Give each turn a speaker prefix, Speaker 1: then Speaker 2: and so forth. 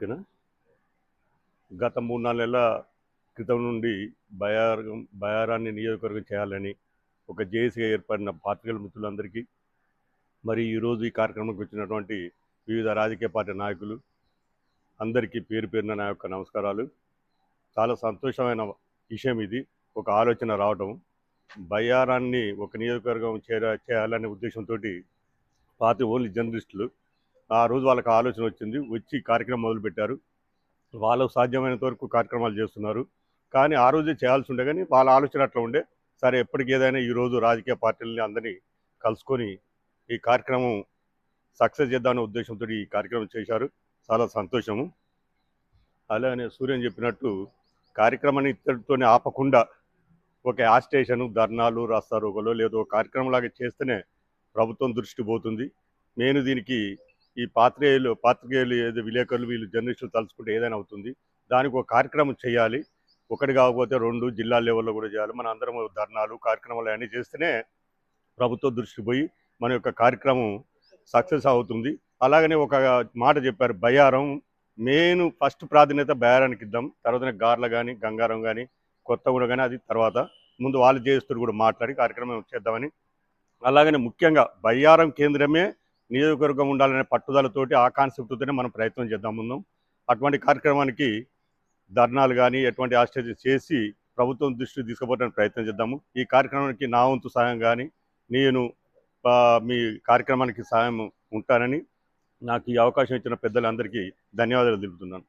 Speaker 1: ఓకేనా. గత 3-4 నెలల క్రితం నుండి బయారాన్ని నియోజకవర్గం చేయాలని ఒక జేఏసీగా ఏర్పడిన పాత్రికేయుల మిత్రులందరికీ, మరి ఈరోజు ఈ కార్యక్రమానికి వచ్చినటువంటి వివిధ రాజకీయ పార్టీ నాయకులు అందరికీ పేరు పేరున నా యొక్క నమస్కారాలు. చాలా సంతోషమైన విషయం ఇది, ఒక ఆలోచన రావటం. బయ్యారాన్ని ఒక నియోజకవర్గం చేయాలనే ఉద్దేశంతో ఓన్లీ జర్నలిస్టులు ఆ రోజు వాళ్ళకి ఆలోచన వచ్చింది, వచ్చి కార్యక్రమం మొదలుపెట్టారు. వాళ్ళకు సాధ్యమైనంత వరకు కార్యక్రమాలు చేస్తున్నారు. కానీ ఆ రోజే చేయాల్సి ఉండే, కానీ వాళ్ళ ఆలోచన అట్లా ఉండే. సరే, ఎప్పటికి ఏదైనా ఈరోజు రాజకీయ పార్టీలని అందరినీ కలుసుకొని ఈ కార్యక్రమం సక్సెస్ చేద్దామనే ఉద్దేశంతో ఈ కార్యక్రమం చేశారు. చాలా సంతోషము. అలానే సూర్యన్ చెప్పినట్టు కార్యక్రమాన్ని ఇద్దరితోనే ఆపకుండా ఒక యాజిటేషన్, ధర్నాలు, రాస్తారోకోలో లేదో కార్యక్రమంలాగా చేస్తేనే ప్రభుత్వం దృష్టి పోతుంది. నేను దీనికి ఈ పాత్రికేయులు ఏదో విలేకరులు వీళ్ళు జర్నలిస్టులు తలుచుకుంటే ఏదైనా అవుతుంది. దానికి ఒక కార్యక్రమం చేయాలి. ఒకటి కాకపోతే 2 జిల్లా లెవెల్లో కూడా చేయాలి. మన అందరం ధర్నాలు, కార్యక్రమాలు అన్నీ చేస్తేనే ప్రభుత్వ దృష్టి పోయి మన యొక్క కార్యక్రమం సక్సెస్ అవుతుంది. అలాగనే ఒక మాట చెప్పారు, బయ్యారం మెయిన్ ఫస్ట్ ప్రాధాన్యత బయ్యారానికి ఇద్దాం, తర్వాత గార్ల కానీ, గంగారం కానీ, కొత్తగూడ కానీ, అది తర్వాత. ముందు వాళ్ళు చేస్తారు కూడా మాట్లాడి కార్యక్రమం చేద్దామని. అలాగనే ముఖ్యంగా బయ్యారం కేంద్రమే నియోజకవర్గం ఉండాలనే పట్టుదలతోటి ఆ కాన్సెప్ట్తోనే మనం ప్రయత్నం చేద్దాం ముందు. అటువంటి కార్యక్రమానికి ధర్నాలు కానీ ఎటువంటి ఆస్టేజ్ చేసి ప్రభుత్వం దృష్టికి తీసుకుపోవడానికి ప్రయత్నం చేద్దాము. ఈ కార్యక్రమానికి నా వంతు సాయం కానీ నేను మీ కార్యక్రమానికి సాయం ఉంటానని నాకు ఈ అవకాశం ఇచ్చిన పెద్దలందరికీ ధన్యవాదాలు తెలుపుతున్నాను.